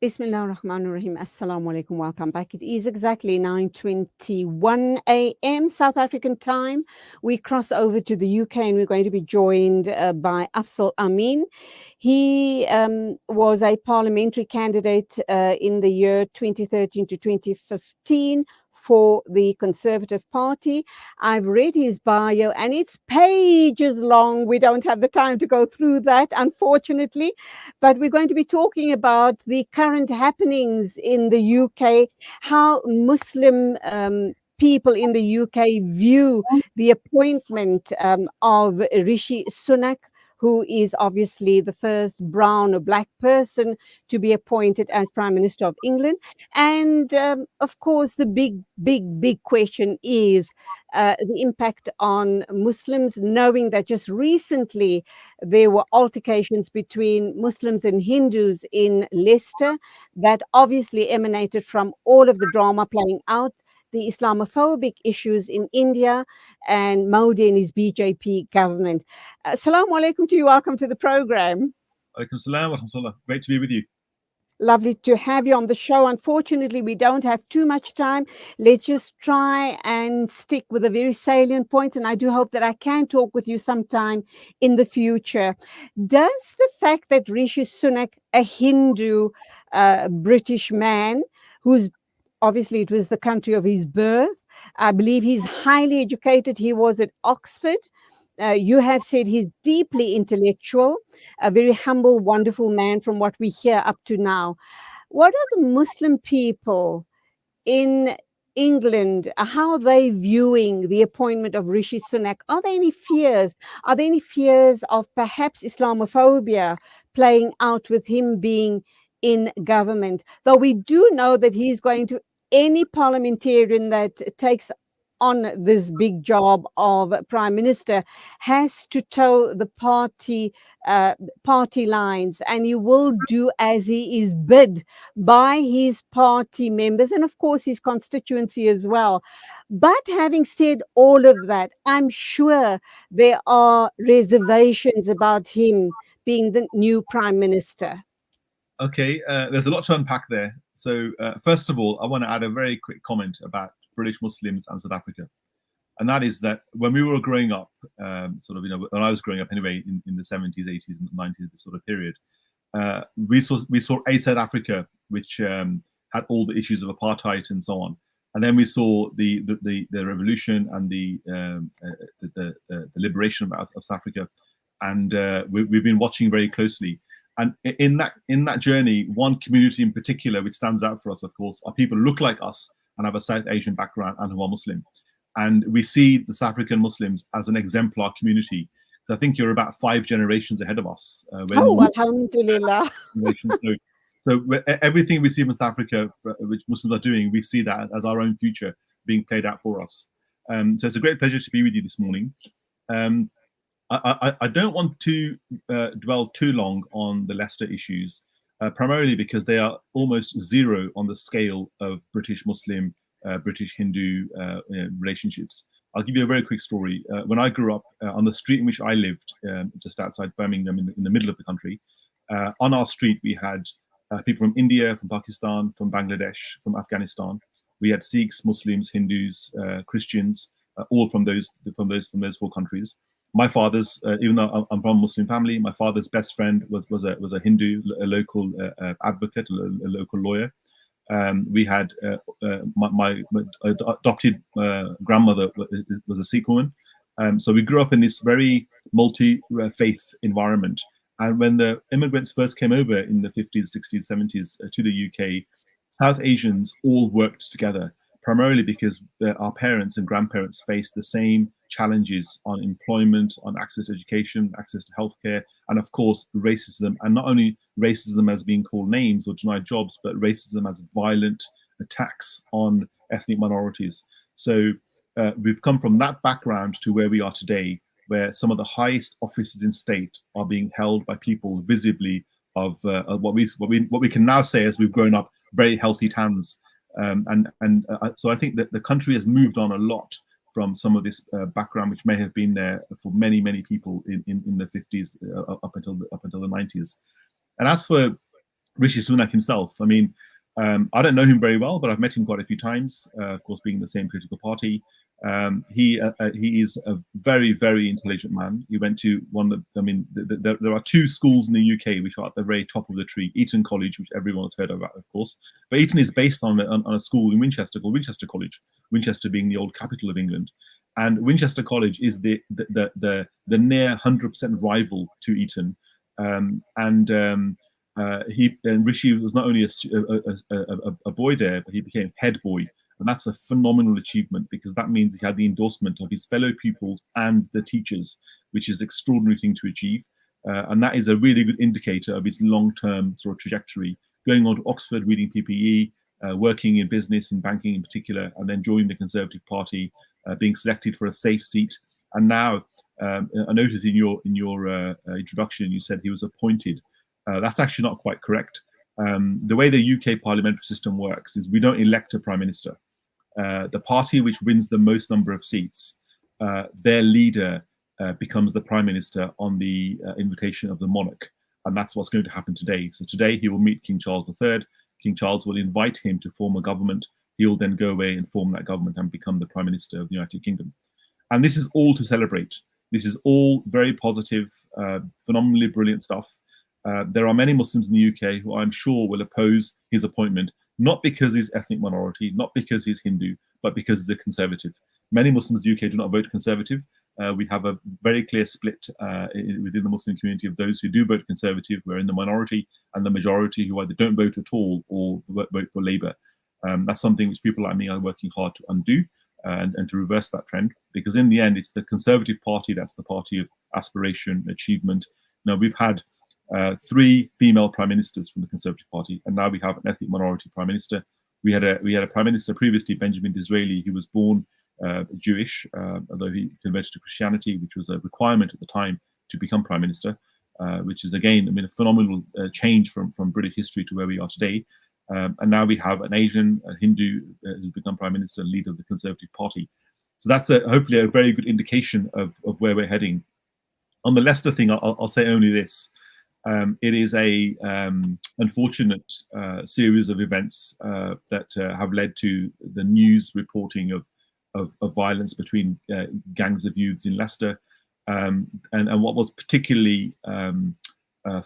Bismillah ar-Rahman ar-Rahim. Assalamu alaikum. Welcome back. It is exactly 9:21 a.m. South African time. We cross over to the UK and we're going to be joined by Afzal Amin. He was a parliamentary candidate in the year 2013 to 2015 for the Conservative Party. I've read his bio and it's pages long. We don't have the time to go through that, unfortunately. But we're going to be talking about the current happenings in the UK, how Muslim people in the UK view the appointment of Rishi Sunak, who is obviously the first brown or black person to be appointed as Prime Minister of England. And of course, the big question is the impact on Muslims, knowing that just recently there were altercations between Muslims and Hindus in Leicester that obviously emanated from all of the drama playing out, the Islamophobic issues in India, and Modi and his BJP government. Assalamu alaikum to you. Welcome to the program. Alaikum salam wa rahmatullah. Great to be with you. Lovely to have you on the show. Unfortunately, we don't have too much time. Let's just try and stick with a very salient point, and I do hope that I can talk with you sometime in the future. Does the fact that Rishi Sunak, a Hindu British man, who's obviously it was the country of his birth, I believe he's highly educated, he was at Oxford. You have said he's deeply intellectual, a very humble, wonderful man from what we hear up to now. What are the Muslim people in England, how are they viewing the appointment of Rishi Sunak? Are there any fears? Are there any fears of perhaps Islamophobia playing out with him being in government? Though we do know that he's going to, any parliamentarian that takes on this big job of prime minister has to toe the party lines, and he will do as he is bid by his party members and of course his constituency as well. But having said all of that, I'm sure there are reservations about him being the new prime minister. Okay, there's a lot to unpack there. So first of all, I want to add a very quick comment about British Muslims and South Africa. And that is that when we were growing up, when I was growing up anyway, in the 70s, 80s, and 90s, this sort of period, we saw a South Africa which had all the issues of apartheid and so on, and then we saw the revolution and the liberation of South Africa, and we've been watching very closely. And in that journey, one community in particular which stands out for us, of course, are people who look like us and have a South Asian background and who are Muslim. And we see the South African Muslims as an exemplar community. So I think you're about 5 generations ahead of us. Alhamdulillah. So everything we see from South Africa, which Muslims are doing, we see that as our own future being played out for us. So it's a great pleasure to be with you this morning. I don't want to dwell too long on the Leicester issues, primarily because they are almost zero on the scale of British Muslim, British Hindu relationships. I'll give you a very quick story. When I grew up on the street in which I lived, just outside Birmingham, in the middle of the country, on our street we had people from India, from Pakistan, from Bangladesh, from Afghanistan. We had Sikhs, Muslims, Hindus, Christians, all from those 4 countries. My father's, even though I'm from a Muslim family, my father's best friend was a Hindu, a local advocate, a local lawyer. We had my adopted grandmother was a Sikh woman. So we grew up in this very multi-faith environment. And when the immigrants first came over in the 50s, 60s, 70s to the UK, South Asians all worked together, primarily because our parents and grandparents faced the same challenges on employment, on access to education, access to healthcare, and of course racism. And not only racism as being called names or denied jobs, but racism as violent attacks on ethnic minorities. So we've come from that background to where we are today, where some of the highest offices in state are being held by people visibly of what we can now say as we've grown up, very healthy tans. So I think that the country has moved on a lot from some of this background, which may have been there for many people in the 50s up until the 90s. And as for Rishi Sunak himself. I mean, I don't know him very well, but I've met him quite a few times. Of course, being in the same political party, he is a very, very intelligent man. He went to one of the, I mean, there are two schools in the UK which are at the very top of the tree. Eton College, which everyone has heard about, of course, but Eton is based on a school in Winchester called Winchester College. Winchester being the old capital of England, and Winchester College is the near 100% rival to Eton, Rishi was not only a boy there, but he became head boy. And that's a phenomenal achievement, because that means he had the endorsement of his fellow pupils and the teachers, which is an extraordinary thing to achieve. And that is a really good indicator of his long-term sort of trajectory, going on to Oxford, reading PPE, working in business, in banking in particular, and then joining the Conservative Party, being selected for a safe seat. And now, I noticed in your introduction, you said he was appointed. That's actually not quite correct. The way the UK parliamentary system works is we don't elect a prime minister. The party which wins the most number of seats, their leader becomes the prime minister on the invitation of the monarch. And that's what's going to happen today. So today he will meet King Charles III. King Charles will invite him to form a government. He'll then go away and form that government and become the prime minister of the United Kingdom. And this is all to celebrate. This is all very positive, phenomenally brilliant stuff. There are many Muslims in the UK who I'm sure will oppose his appointment, not because he's ethnic minority, not because he's Hindu, but because he's a Conservative. Many Muslims in the UK do not vote Conservative. We have a very clear split within the Muslim community of those who do vote Conservative, who are in the minority, and the majority who either don't vote at all or vote for Labour. That's something which people like me are working hard to undo and to reverse that trend, because in the end, it's the Conservative Party that's the party of aspiration, achievement. Now, we've had 3 female prime ministers from the Conservative Party, and now we have an ethnic minority prime minister. We had a prime minister previously, Benjamin Disraeli, who was born Jewish, although he converted to Christianity, which was a requirement at the time to become prime minister, which is again, I mean, a phenomenal change from British history to where we are today. And now we have an Asian, a Hindu, who's become prime minister and leader of the Conservative Party. So that's hopefully a very good indication of where we're heading. On the Leicester thing, I'll say only this. It is a unfortunate series of events that have led to the news reporting of violence between gangs of youths in Leicester. And what was particularly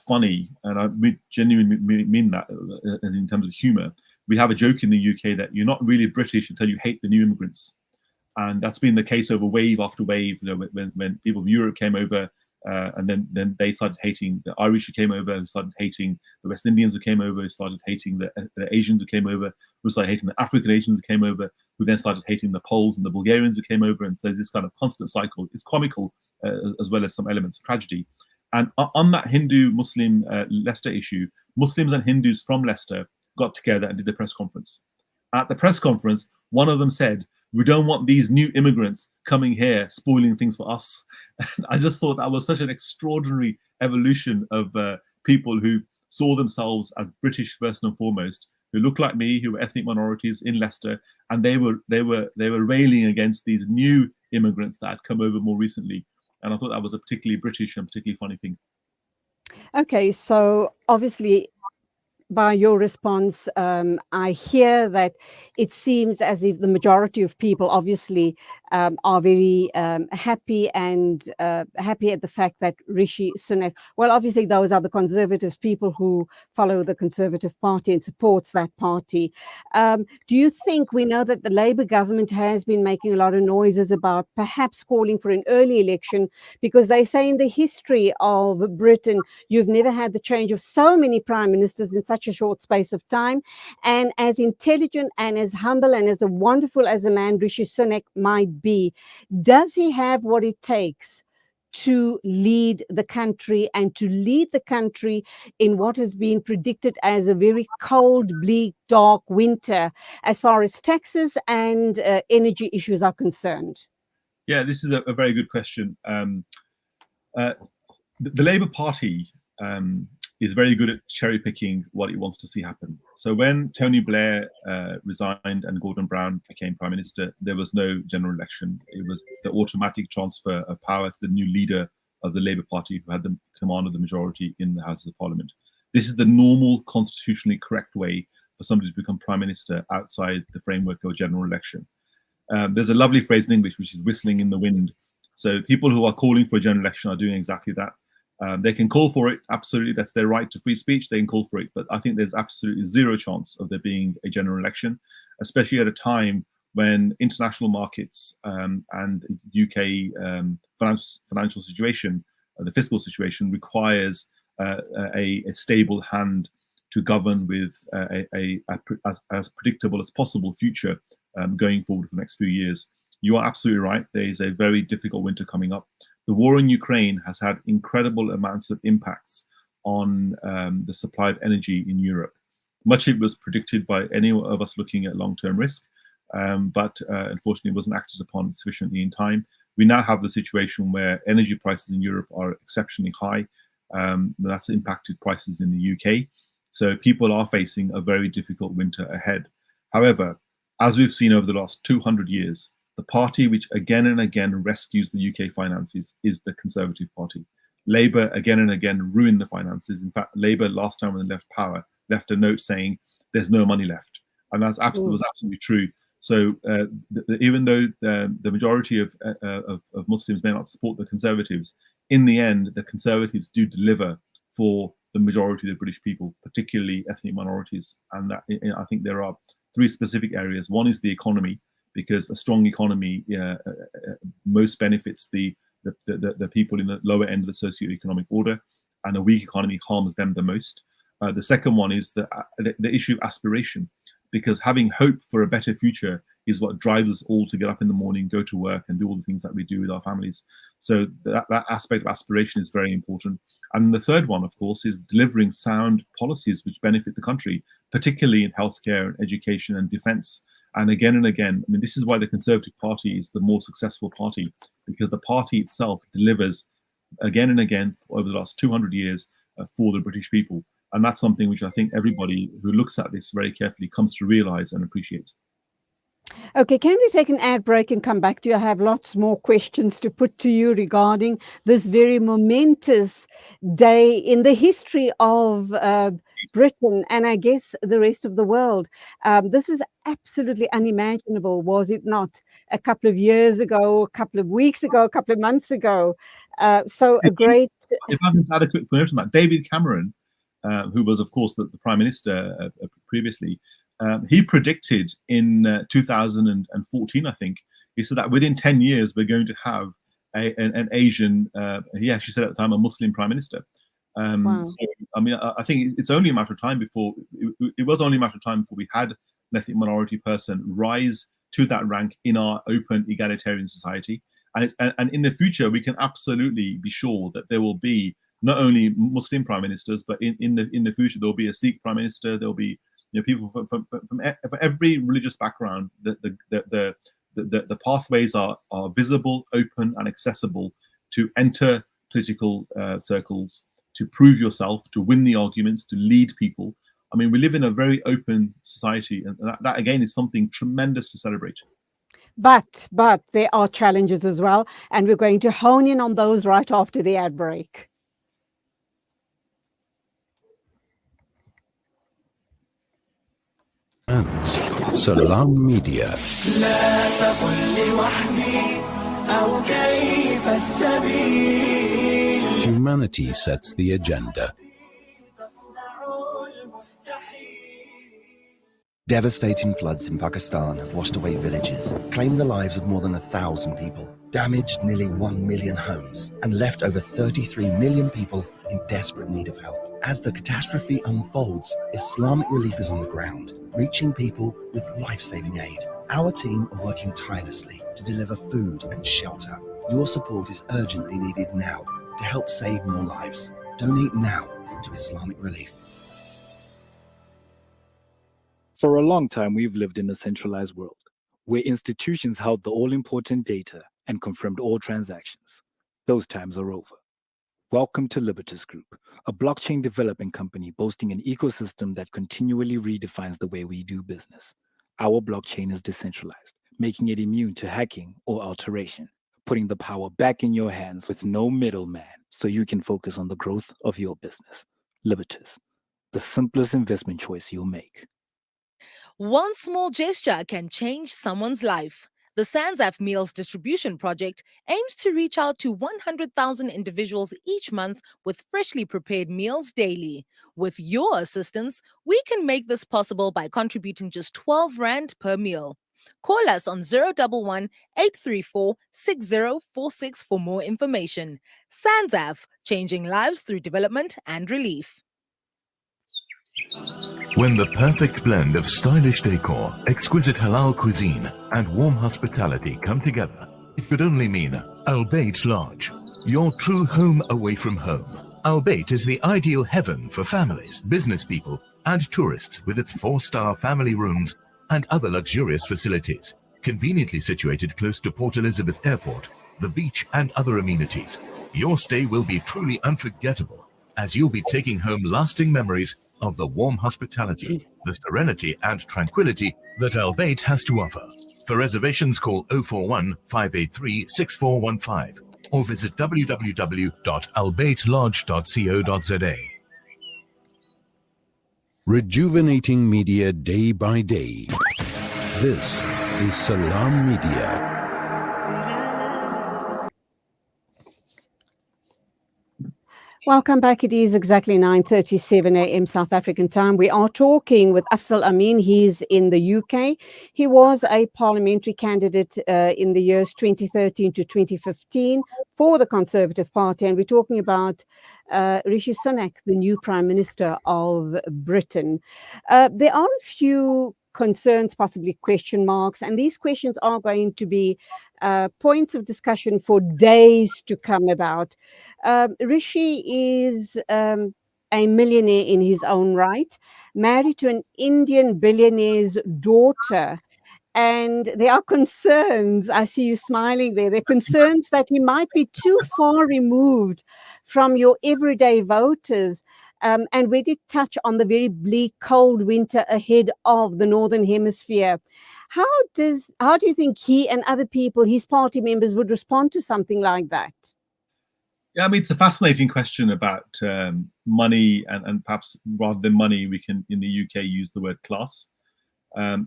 funny, and I genuinely mean that as in terms of humour, we have a joke in the UK that you're not really British until you hate the new immigrants. And that's been the case over wave after wave. You know, when people from Europe came over, and then they started hating the Irish who came over, who started hating the West Indians who came over, who started hating the Asians who came over, who started hating the African Asians who came over, who then started hating the Poles and the Bulgarians who came over. And so there's this kind of constant cycle. It's comical as well as some elements of tragedy. And on that Hindu-Muslim Leicester issue, Muslims and Hindus from Leicester got together and did a press conference. At the press conference, one of them said, "We don't want these new immigrants coming here spoiling things for us." And I just thought that was such an extraordinary evolution of people who saw themselves as British first and foremost, who looked like me, who were ethnic minorities in Leicester, and they were railing against these new immigrants that had come over more recently. And I thought that was a particularly British and particularly funny thing. Okay, so obviously, by your response, I hear that it seems as if the majority of people obviously are very happy and happy at the fact that Rishi Sunak, well, obviously those are the Conservatives, people who follow the Conservative Party and supports that party. Do you think, we know that the Labour government has been making a lot of noises about perhaps calling for an early election, because they say in the history of Britain, you've never had the change of so many prime ministers in such a short space of time. And as intelligent and as humble and as wonderful as a man Rishi Sunak might be, does he have what it takes to lead the country, and to lead the country in what has been predicted as a very cold, bleak, dark winter as far as taxes and energy issues are concerned? Yeah, this is a very good question. The Labour Party is very good at cherry picking what it wants to see happen. So when Tony Blair resigned and Gordon Brown became Prime Minister, there was no general election. It was the automatic transfer of power to the new leader of the Labour Party, who had the command of the majority in the Houses of Parliament. This is the normal constitutionally correct way for somebody to become prime minister outside the framework of a general election. There's a lovely phrase in English which is whistling in the wind. So people who are calling for a general election are doing exactly that. They can call for it, absolutely, that's their right to free speech, they can call for it, but I think there's absolutely zero chance of there being a general election, especially at a time when international markets and UK financial situation, the fiscal situation requires a stable hand to govern with as predictable as possible future going forward for the next few years. You are absolutely right. There is a very difficult winter coming up. The war in Ukraine has had incredible amounts of impacts on the supply of energy in Europe. Much of it was predicted by any of us looking at long-term risk, but unfortunately wasn't acted upon sufficiently in time. We now have the situation where energy prices in Europe are exceptionally high. That's impacted prices in the UK. So people are facing a very difficult winter ahead. However, as we've seen over the last 200 years, the party which again and again rescues the UK finances is the Conservative Party. Labour again and again ruined the finances. In fact, Labour last time when they left power left a note saying there's no money left, and that's was absolutely true. So even though the majority of Muslims may not support the Conservatives, in the end, the Conservatives do deliver for the majority of the British people, particularly ethnic minorities. And that, I think there are three specific areas. One is the economy, because a strong economy most benefits the people in the lower end of the socio-economic order, and a weak economy harms them the most. The second one is the issue of aspiration, because having hope for a better future is what drives us all to get up in the morning, go to work, and do all the things that we do with our families. So that aspect of aspiration is very important. And the third one, of course, is delivering sound policies which benefit the country, particularly in healthcare, education, and defence. And again, I mean, this is why the Conservative Party is the more successful party, because the party itself delivers again and again over the last 200 years for the British people. And that's something which I think everybody who looks at this very carefully comes to realise and appreciate. Okay, can we take an ad break and come back to you? I have lots more questions to put to you regarding this very momentous day in the history of Britain and I guess the rest of the world. This was absolutely unimaginable, was it not? A couple of years ago, a couple of weeks ago, a couple of months ago. So a great... If I can add a quick note on that, David Cameron, who was, of course, the Prime Minister previously, he predicted in 2014, I think, he said that within 10 years, we're going to have an Asian, he actually said at the time, a Muslim Prime Minister. Wow. So, I mean, I think it's only a matter of time before, it was only a matter of time before we had an ethnic minority person rise to that rank in our open egalitarian society. And in the future, we can absolutely be sure that there will be not only Muslim prime ministers, but in the future, there'll be a Sikh prime minister, there'll be people from every religious background. The pathways are visible, open, and accessible to enter political circles, to prove yourself, to win the arguments, to lead people. I mean, we live in a very open society, and that again is something tremendous to celebrate. But there are challenges as well, and we're going to hone in on those right after the ad break. Salam Media. Humanity sets the agenda. Devastating floods in Pakistan have washed away villages, claimed the lives of more than 1,000 people, damaged nearly 1 million homes, and left over 33 million people in desperate need of help. As the catastrophe unfolds, Islamic Relief is on the ground, reaching people with life-saving aid. Our team are working tirelessly to deliver food and shelter. Your support is urgently needed now to help save more lives. Donate now to Islamic Relief. For a long time, we've lived in a centralized world, where institutions held the all-important data and confirmed all transactions. Those times are over. Welcome to Libertas Group, a blockchain development company boasting an ecosystem that continually redefines the way we do business. Our blockchain is decentralized, making it immune to hacking or alteration, putting the power back in your hands with no middleman, so you can focus on the growth of your business. Libertas, the simplest investment choice you'll make. One small gesture can change someone's life. The SANZAF Meals Distribution Project aims to reach out to 100,000 individuals each month with freshly prepared meals daily. With your assistance, we can make this possible by contributing just 12 Rand per meal. Call us on 011 834 6046 for more information. SANZAF, changing lives through development and relief. When the perfect blend of stylish decor, exquisite halal cuisine, and warm hospitality come together, it could only mean Albeit Lodge, your true home away from home. Albeit is the ideal heaven for families, business people, and tourists with its 4-star family rooms and other luxurious facilities. Conveniently situated close to Port Elizabeth Airport, the beach, and other amenities, your stay will be truly unforgettable, as you'll be taking home lasting memories of the warm hospitality, the serenity and tranquility that Albeit has to offer. For reservations, call 041 583 6415 or visit www.albeitlodge.co.za. Rejuvenating media day by day. This is Salam Media. Welcome back. It is exactly 9:37 a.m. South African time. We are talking with Afzal Amin. He's in the UK. He was a parliamentary candidate in the years 2013 to 2015 for the Conservative Party. And we're talking about Rishi Sunak, the new Prime Minister of Britain. There are a few concerns, possibly question marks, and these questions are going to be points of discussion for days to come about. Rishi is a millionaire in his own right, married to an Indian billionaire's daughter. And there are concerns, I see you smiling there, there are concerns that he might be too far removed from your everyday voters. And we did touch on the very bleak, cold winter ahead of the Northern Hemisphere. How do you think he and other people, his party members, would respond to something like that? Yeah, I mean, it's a fascinating question about money, and perhaps rather than money, we can, in the UK, use the word class.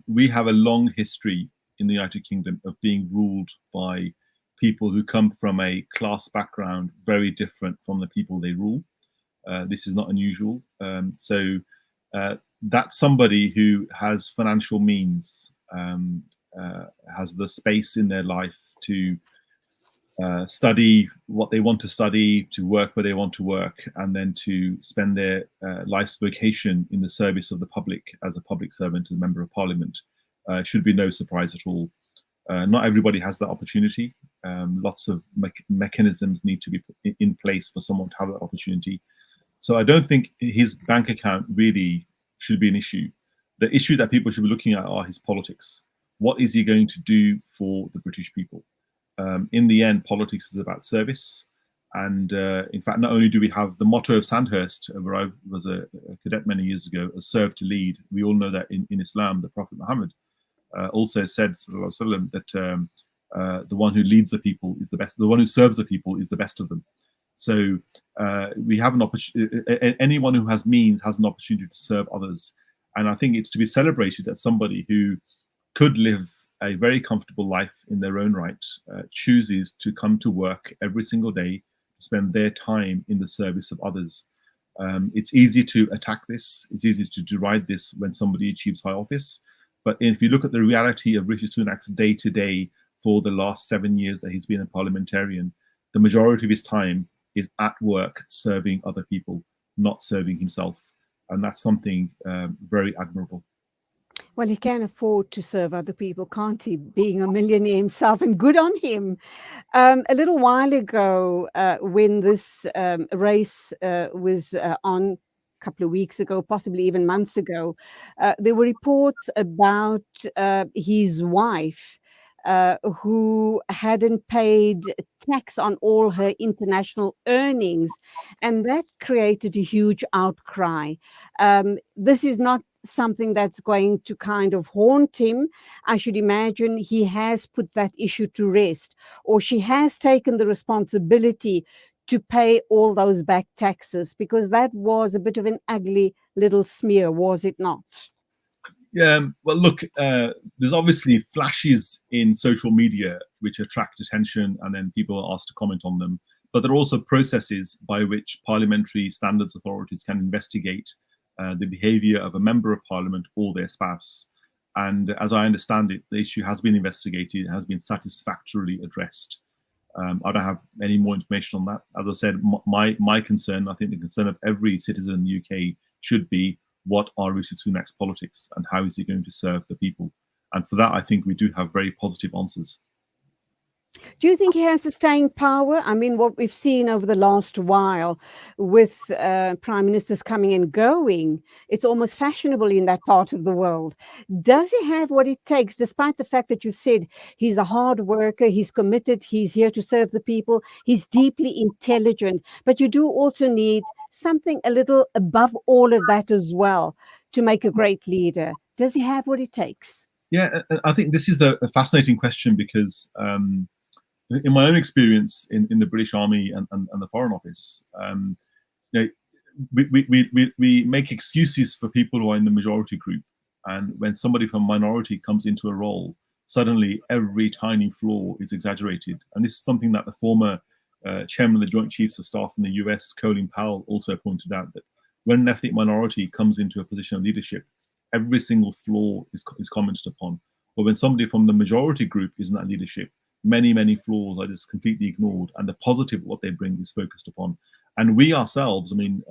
We have a long history in the United Kingdom of being ruled by people who come from a class background very different from the people they rule. This is not unusual. So that's somebody who has financial means, has the space in their life to study what they want to study, to work where they want to work, and then to spend their life's vocation in the service of the public as a public servant and member of parliament. Should be no surprise at all. Not everybody has that opportunity. Lots of mechanisms need to be put in place for someone to have that opportunity. So I don't think his bank account really should be an issue. The issue that people should be looking at are his politics. What is he going to do for the British people? In the end, politics is about service. And in fact, not only do we have the motto of Sandhurst, where I was a cadet many years ago, serve to lead. We all know that in Islam, the Prophet Muhammad also said, sallallahu alaihi wasallam, that the one who leads the people is the best. The one who serves the people is the best of them. So we have an opportunity. Anyone who has means has an opportunity to serve others. And I think it's to be celebrated that somebody who could live a very comfortable life in their own right chooses to come to work every single day, to spend their time in the service of others. It's easy to attack this. It's easy to deride this when somebody achieves high office. But if you look at the reality of Rishi Sunak's day-to-day for the last 7 years that he's been a parliamentarian, the majority of his time is at work serving other people, not serving himself. And that's something very admirable. Well, he can afford to serve other people, can't he? Being a millionaire himself, and good on him. A little while ago, when this race was on, a couple of weeks ago, possibly even months ago, there were reports about his wife who hadn't paid tax on all her international earnings, and that created a huge outcry. This is not something that's going to kind of haunt him. I should imagine he has put that issue to rest, or she has taken the responsibility to pay all those back taxes? Because that was a bit of an ugly little smear, was it not? Yeah, well, look, there's obviously flashes in social media which attract attention, and then people are asked to comment on them. But there are also processes by which parliamentary standards authorities can investigate the behaviour of a member of parliament or their spouse. And as I understand it, the issue has been investigated, has been satisfactorily addressed. I don't have any more information on that. As I said, my concern, I think the concern of every citizen in the UK should be, what are Rishi Sunak's politics and how is he going to serve the people? And for that, I think we do have very positive answers. Do you think he has the staying power? I mean, what we've seen over the last while with prime ministers coming and going, it's almost fashionable in that part of the world. Does he have what it takes, despite the fact that you've said he's a hard worker, he's committed, he's here to serve the people, he's deeply intelligent, but you do also need something a little above all of that as well to make a great leader. Does he have what it takes? Yeah, I think this is a fascinating question because in my own experience in the British Army and the Foreign Office, you know, we make excuses for people who are in the majority group. And when somebody from a minority comes into a role, suddenly every tiny flaw is exaggerated. And this is something that the former chairman of the Joint Chiefs of Staff in the US, Colin Powell, also pointed out, that when an ethnic minority comes into a position of leadership, every single flaw is commented upon. But when somebody from the majority group is in that leadership, many flaws are just completely ignored, and the positive what they bring is focused upon. And we ourselves, I mean,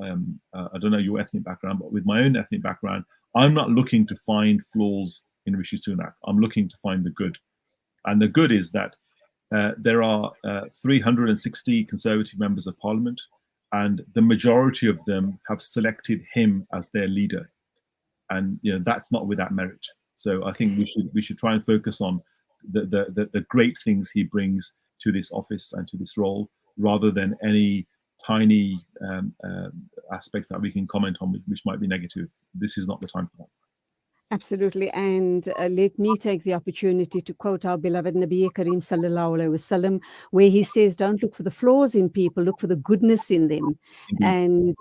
I don't know your ethnic background, but with my own ethnic background, I'm not looking to find flaws in Rishi Sunak. I'm looking to find the good. And the good is that there are 360 Conservative members of Parliament, and the majority of them have selected him as their leader. And that's not without merit. So I think we should try and focus on the great things he brings to this office and to this role, rather than any tiny aspects that we can comment on which might be negative. This is not the time for that. Absolutely. And let me take the opportunity to quote our beloved Nabi Kareem Sallallahu Alaihi Wasallam, where he says, don't look for the flaws in people, look for the goodness in them. And,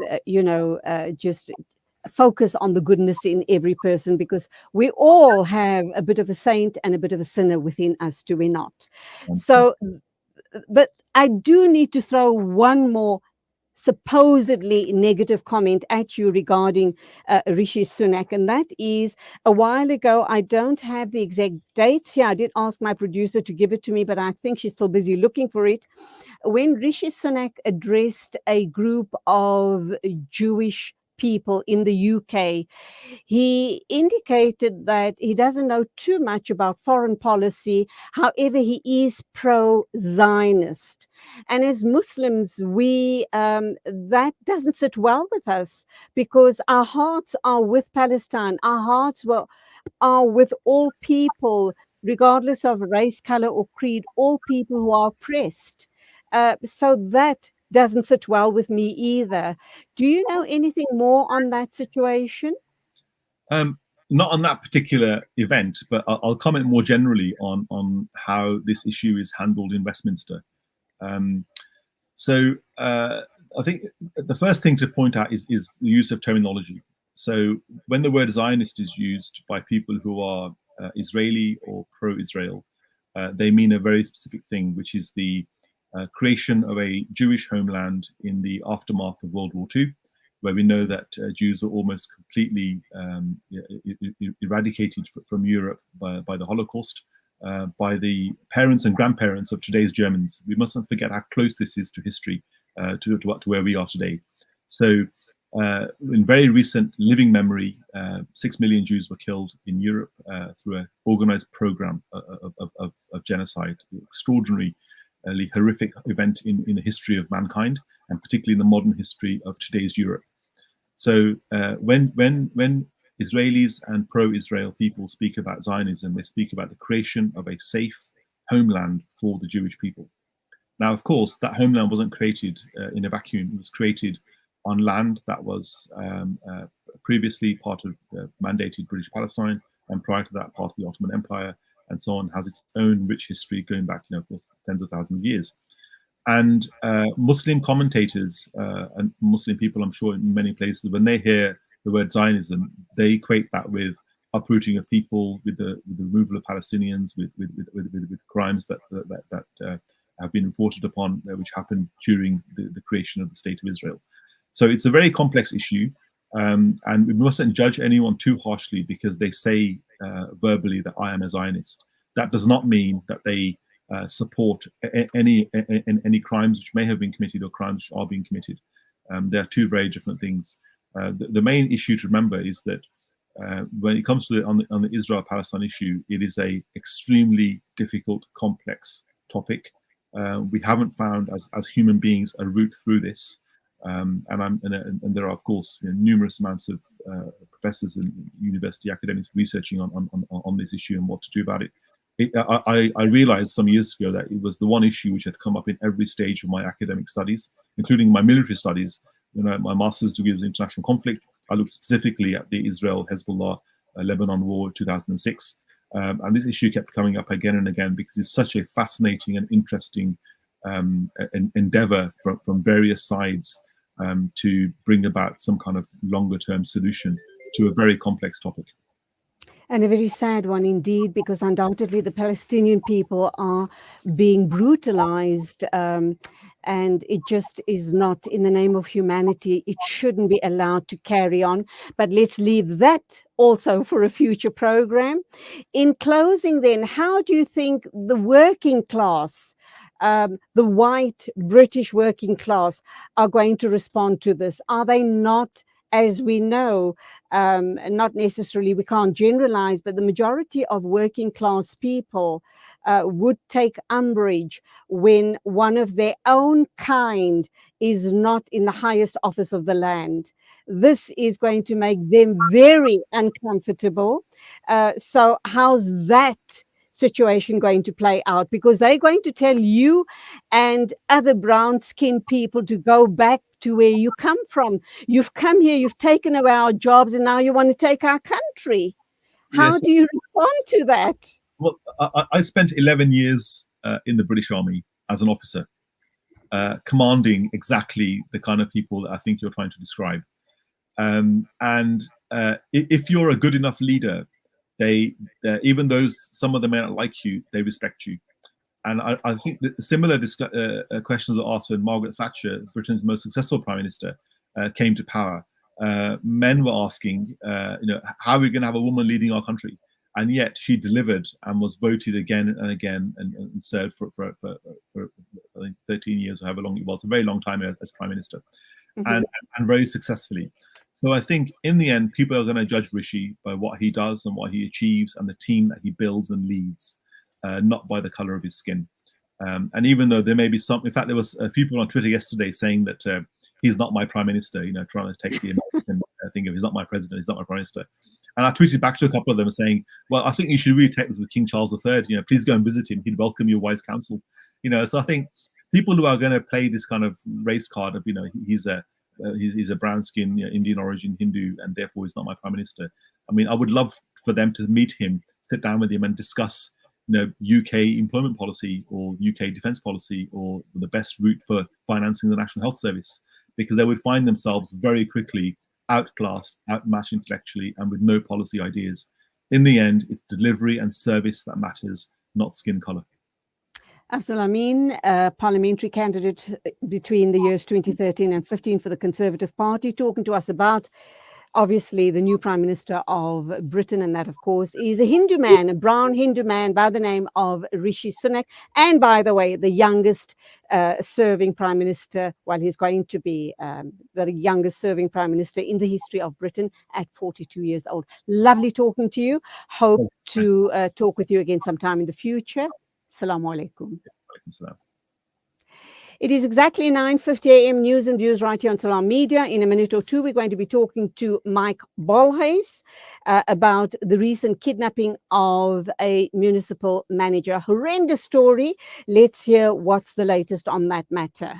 just focus on the goodness in every person, because we all have a bit of a saint and a bit of a sinner within us, do we not? So, but I do need to throw one more supposedly negative comment at you regarding Rishi Sunak, and that is, a while ago, I don't have the exact dates here. I did ask my producer to give it to me, but I think she's still busy looking for it. When Rishi Sunak addressed a group of Jewish people in the UK, he indicated that he doesn't know too much about foreign policy. However, he is pro-Zionist. And as Muslims, we that doesn't sit well with us, because our hearts are with Palestine. Our hearts are with all people, regardless of race, color, or creed, all people who are oppressed. So that doesn't sit well with me either. Do you know anything more on that situation? Not on that particular event, but I'll comment more generally on how this issue is handled in Westminster. So I think the first thing to point out is the use of terminology. So when the word Zionist is used by people who are Israeli or pro-Israel, they mean a very specific thing, which is the creation of a Jewish homeland in the aftermath of World War II, where we know that Jews are almost completely eradicated from Europe by the Holocaust, by the parents and grandparents of today's Germans. We mustn't forget how close this is to history, to where we are today. So in very recent living memory, 6 million Jews were killed in Europe through an organized program of genocide. Extraordinarily horrific event in the history of mankind, and particularly in the modern history of today's Europe. So when Israelis and pro-Israel people speak about Zionism, they speak about the creation of a safe homeland for the Jewish people. Now, of course, that homeland wasn't created in a vacuum. It was created on land that was previously part of mandated British Palestine, and prior to that, part of the Ottoman Empire, and so on, has its own rich history going back, for tens of thousands of years. And Muslim commentators and Muslim people, I'm sure in many places, when they hear the word Zionism, they equate that with uprooting of people, with the removal of Palestinians, with crimes that have been reported upon, which happened during the creation of the State of Israel. So it's a very complex issue, and we mustn't judge anyone too harshly because they say verbally that I am a Zionist. That does not mean that they support any crimes which may have been committed or crimes which are being committed. They are two very different things. The main issue to remember is that when it comes to on the Israel-Palestine issue, it is a extremely difficult, complex topic. We haven't found, as human beings, a route through this. And there are, of course, numerous amounts of professors and university academics researching on this issue and what to do about it. I realized some years ago that it was the one issue which had come up in every stage of my academic studies, including my military studies. My master's degree was international conflict. I looked specifically at the Israel-Hezbollah Lebanon War 2006. And this issue kept coming up again and again because it's such a fascinating and interesting endeavor from various sides to bring about some kind of longer-term solution to a very complex topic. And a very sad one indeed, because undoubtedly the Palestinian people are being brutalized, and it just is not in the name of humanity. It shouldn't be allowed to carry on. But let's leave that also for a future program. In closing then, how do you think the working class, the white British working class, are going to respond to this? Are they not, as we know, not necessarily, we can't generalize, but the majority of working class people would take umbrage when one of their own kind is not in the highest office of the land? This is going to make them very uncomfortable. So how's that situation going to play out? Because they're going to tell you and other brown-skinned people to go back to where you come from. You've come here, you've taken away our jobs, and now you want to take our country. How do you respond to that? Well, I spent 11 years in the British Army as an officer, commanding exactly the kind of people that I think you're trying to describe. If you're a good enough leader, even though some of them may not like you, they respect you. And I think that similar questions were asked when Margaret Thatcher, Britain's most successful prime minister, came to power. Men were asking, how are we going to have a woman leading our country? And yet she delivered and was voted again and again and served for I think 13 years or however long it was, a very long time as prime minister, and very successfully. So I think in the end, people are going to judge Rishi by what he does and what he achieves and the team that he builds and leads, not by the color of his skin. And even though there may be some, in fact, there was a few people on Twitter yesterday saying that he's not my prime minister, trying to take the American thing of he's not my president, he's not my prime minister. And I tweeted back to a couple of them saying, well, I think you should really take this with King Charles III, please go and visit him. He'd welcome your wise counsel. So I think people who are going to play this kind of race card of, he's a brown-skinned Indian origin Hindu, and therefore he's not my prime minister. I mean, I would love for them to meet him, sit down with him and discuss, UK employment policy or UK defence policy or the best route for financing the National Health Service, because they would find themselves very quickly outclassed, outmatched intellectually, and with no policy ideas. In the end, it's delivery and service that matters, not skin colour. Afzal Amin, parliamentary candidate between the years 2013 and 15 for the Conservative Party, talking to us about, obviously, the new Prime Minister of Britain, and that, of course, is a Hindu man, a brown Hindu man by the name of Rishi Sunak, and, by the way, the youngest serving Prime Minister, he's going to be the youngest serving Prime Minister in the history of Britain at 42 years old. Lovely talking to you. Hope to talk with you again sometime in the future. Assalamu alaikum. It is exactly 9:50 a.m. news and views right here on Salam Media. In a minute or two, we're going to be talking to Mike Bolhuis about the recent kidnapping of a municipal manager. Horrendous story. Let's hear what's the latest on that matter.